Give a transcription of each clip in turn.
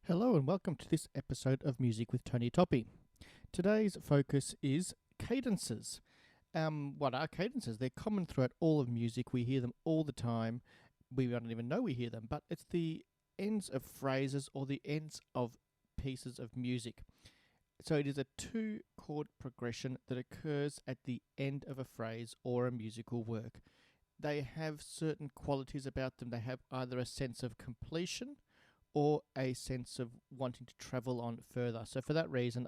Hello and welcome to this episode of Music with Tony Toppi. Today's focus is cadences. What are cadences? They're common throughout all of music. We hear them all the time. We don't even know we hear them, but it's the ends of phrases or the ends of pieces of music. So it is a two-chord progression that occurs at the end of a phrase or a musical work. They have certain qualities about them. They have either a sense of completion or a sense of wanting to travel on further. So for that reason,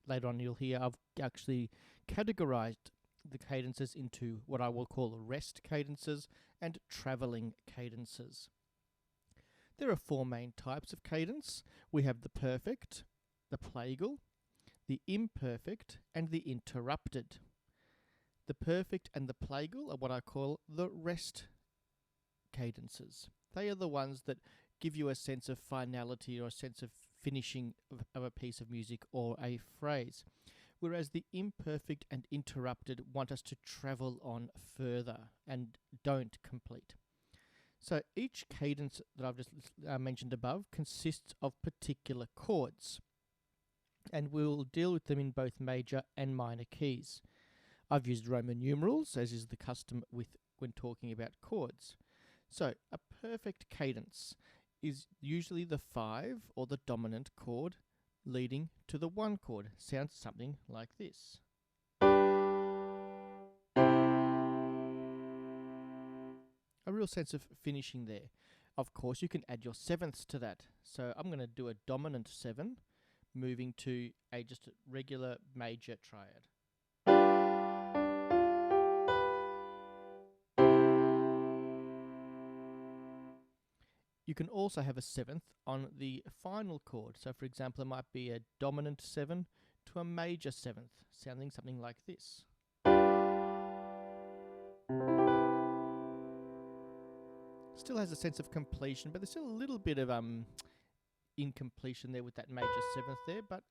later on you'll hear I've actually categorized the cadences into what I will call rest cadences and traveling cadences. There are four main types of cadence. We have the perfect, the plagal, the imperfect, and the interrupted. The perfect and the plagal are what I call the rest cadences. They are the ones that give you a sense of finality or a sense of finishing of a piece of music or a phrase. Whereas the imperfect and interrupted want us to travel on further and don't complete. So each cadence that I've just mentioned above consists of particular chords, and we'll deal with them in both major and minor keys. I've used Roman numerals, as is the custom when talking about chords. So a perfect cadence is usually the 5 or the dominant chord leading to the 1 chord. Sounds something like this. A real sense of finishing there. Of course, you can add your sevenths to that. So I'm going to do a dominant 7, moving to just a regular major triad. You can also have a 7th on the final chord. So for example, it might be a dominant 7 to a major 7th, sounding something like this. Still has a sense of completion, but there's still a little bit of incompletion there with that major 7th there, but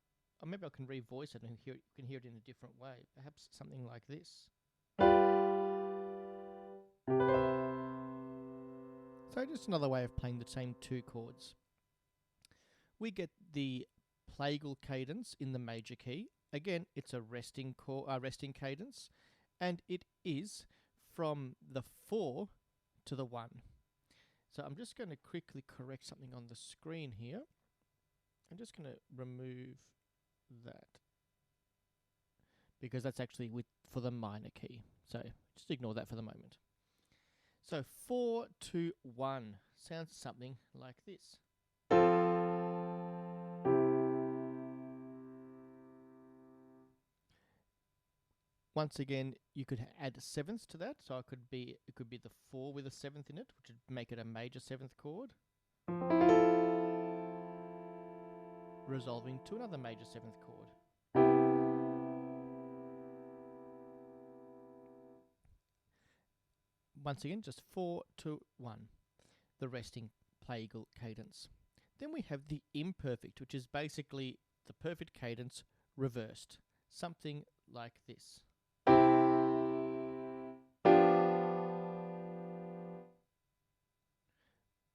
maybe I can revoice it and you can hear it in a different way. Perhaps something like this. So just another way of playing the same 2 chords. We get the plagal cadence in the major key. Again, it's a resting cadence, and it is from the 4 to the 1. So I'm just going to quickly correct something on the screen here. I'm just going to remove that because that's actually for the minor key. So just ignore that for the moment. So 4 to 1 sounds something like this. Once again, you could add sevenths to that. So it could be the 4 with a 7th in it, which would make it a major 7th chord, resolving to another major 7th chord. Once again, just 4 to 1, the resting plagal cadence. Then we have the imperfect, which is basically the perfect cadence reversed. Something like this.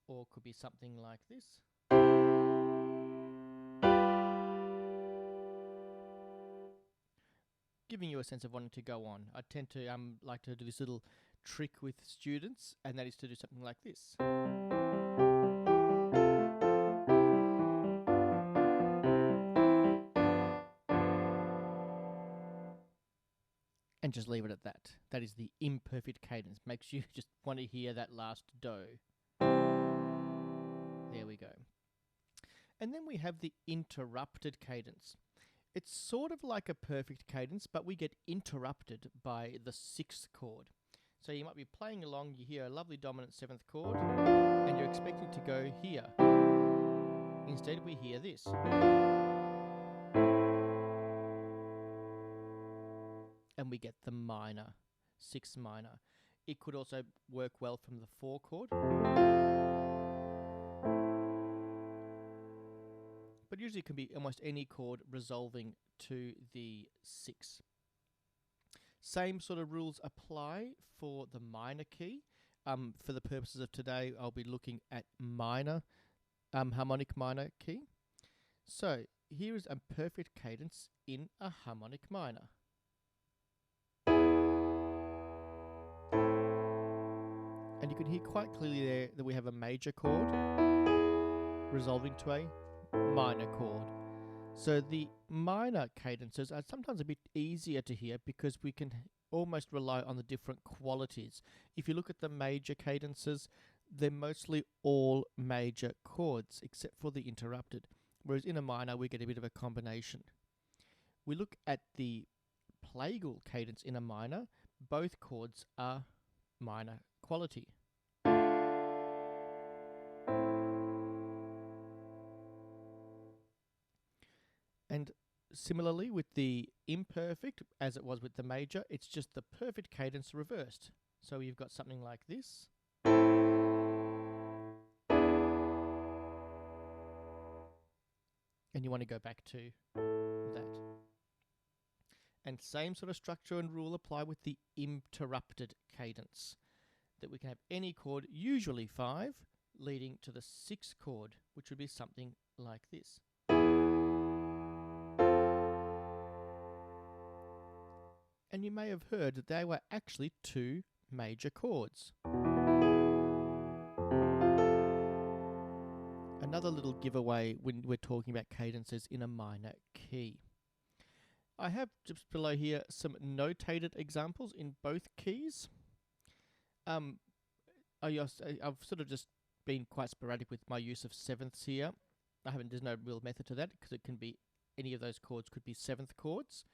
Or could be something like this. Giving you a sense of wanting to go on. I tend to like to do this little trick with students, and that is to do something like this. And just leave it at that. That is the imperfect cadence. Makes you just want to hear that last do. There we go. And then we have the interrupted cadence. It's sort of like a perfect cadence, but we get interrupted by the 6th chord. So you might be playing along, you hear a lovely dominant 7th chord, and you're expecting to go here. Instead, we hear this. And we get the minor, 6 minor. It could also work well from the 4 chord. But usually it can be almost any chord resolving to the 6. Same sort of rules apply for the minor key. For the purposes of today, I'll be looking at minor, harmonic minor key. So here is a perfect cadence in a harmonic minor. And you can hear quite clearly there that we have a major chord resolving to a minor chord. So the minor cadences are sometimes a bit easier to hear because we can almost rely on the different qualities. If you look at the major cadences, they're mostly all major chords except for the interrupted, whereas in a minor we get a bit of a combination. We look at the Plagal cadence in a minor, both chords are minor quality. And similarly with the imperfect, as it was with the major, it's just the perfect cadence reversed. So you've got something like this. And you want to go back to that. And same sort of structure and rule apply with the interrupted cadence. That we can have any chord, usually 5, leading to the 6th chord, which would be something like this. And you may have heard that they were actually 2 major chords. Another little giveaway when we're talking about cadences in a minor key. I have just below here some notated examples in both keys. I've sort of just been quite sporadic with my use of 7ths here. There's no real method to that because it can be any of those chords could be 7th chords,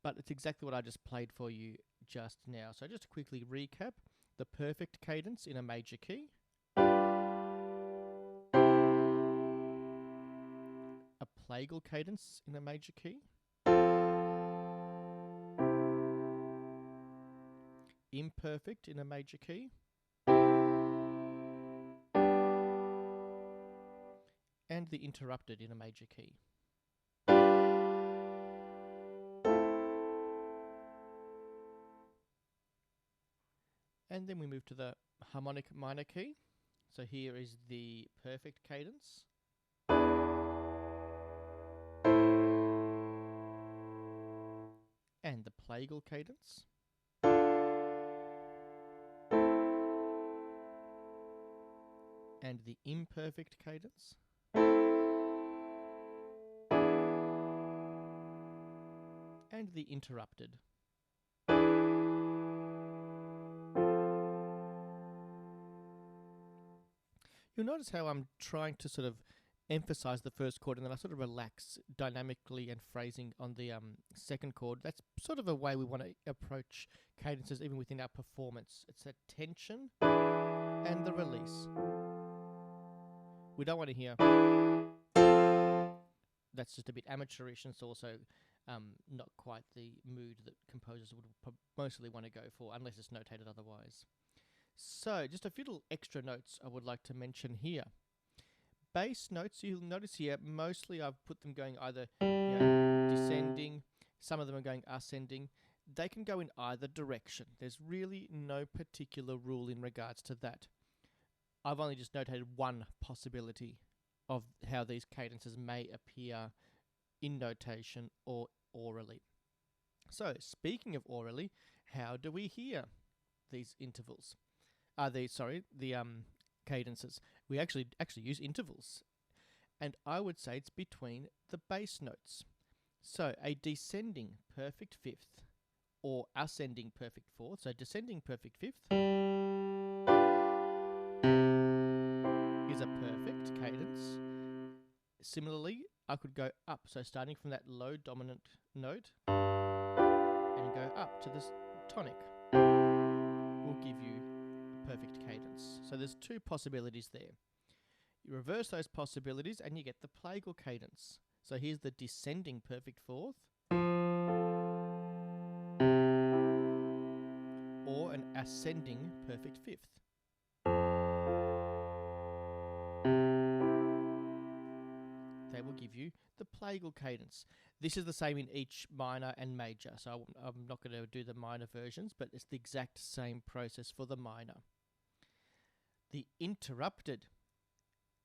but it's exactly what I just played for you just now. So just to quickly recap, the perfect cadence in a major key, a Plagal cadence in a major key, imperfect in a major key, and the interrupted in a major key. And then we move to the harmonic minor key. So here is the perfect cadence. And the Plagal cadence. And the imperfect cadence. And the interrupted. You'll notice how I'm trying to sort of emphasize the first chord and then I sort of relax dynamically and phrasing on the second chord. That's sort of a way we want to approach cadences even within our performance. It's that tension and the release. We don't want to hear. That's just a bit amateurish and it's also not quite the mood that composers would mostly want to go for unless it's notated otherwise. So, just a few little extra notes I would like to mention here. Bass notes, you'll notice here, mostly I've put them going either descending, some of them are going ascending. They can go in either direction. There's really no particular rule in regards to that. I've only just notated one possibility of how these cadences may appear in notation or orally. So, speaking of orally, how do we hear these intervals? The cadences. We actually use intervals. And I would say it's between the bass notes. So a descending perfect 5th or ascending perfect 4th. So descending perfect 5th is a perfect cadence. Similarly, I could go up. So starting from that low dominant note and go up to this tonic will give you perfect cadence. So there's 2 possibilities there. You reverse those possibilities and you get the Plagal cadence. So here's the descending perfect 4th or an ascending perfect 5th. They will give you the Plagal cadence. This is the same in each minor and major, so I'm not going to do the minor versions, but it's the exact same process for the minor. The interrupted,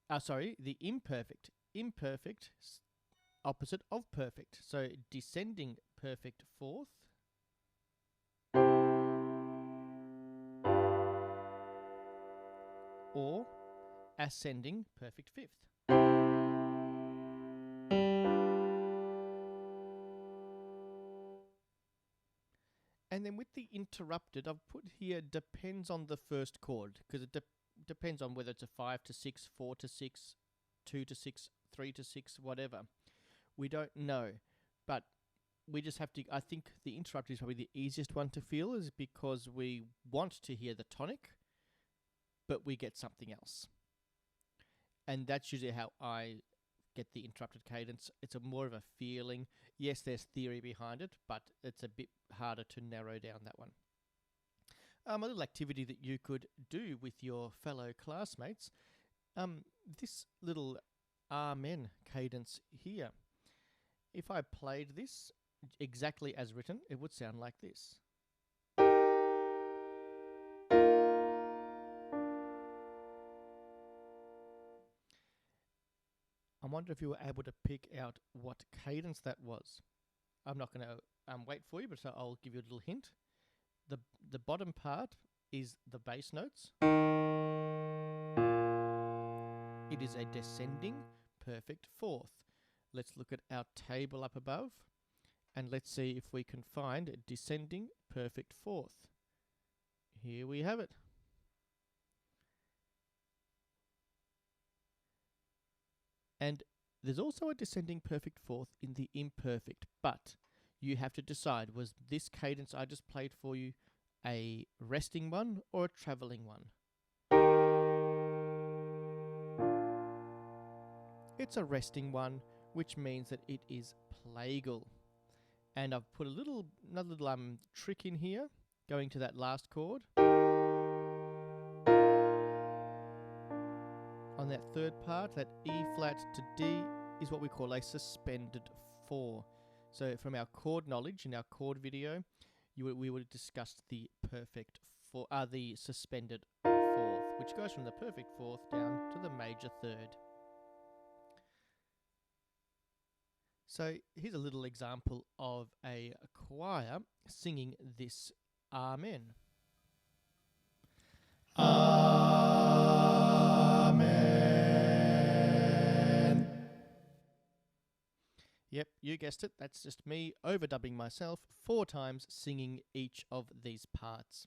the imperfect. Imperfect opposite of perfect. So descending perfect fourth, or ascending perfect fifth. And then with the interrupted, I've put here depends on the first chord, because it depends on whether it's a 5 to 6, 4 to 6, 2 to 6, 3 to 6, whatever. We don't know, but we just have to, I think the interrupted is probably the easiest one to feel, is because we want to hear the tonic, but we get something else. And that's usually how I get the interrupted cadence. It's a more of a feeling. Yes, there's theory behind it, but it's a bit harder to narrow down that one. A little activity that you could do with your fellow classmates. This little Amen cadence here. If I played this exactly as written, it would sound like this. I wonder if you were able to pick out what cadence that was. I'm not going to wait for you, but I'll give you a little hint. The bottom part is the bass notes. It is a descending perfect fourth. Let's look at our table up above, and let's see if we can find a descending perfect fourth. Here we have it. And there's also a descending perfect fourth in the imperfect, but you have to decide, was this cadence I just played for you a resting one or a travelling one? It's a resting one, which means that it is Plagal. And I've put another little trick in here, going to that last chord. On that third part, that E flat to D is what we call a suspended 4. So from our chord knowledge in our chord video, we would have discussed the the suspended 4th, which goes from the perfect 4th down to the major 3rd. So here's a little example of a choir singing this Amen. Amen. Yep, you guessed it. That's just me overdubbing myself 4 times, singing each of these parts.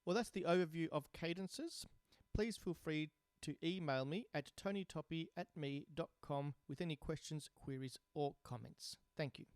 Well, that's the overview of cadences. Please feel free to email me at tonytoppi@me.com with any questions, queries, or comments. Thank you.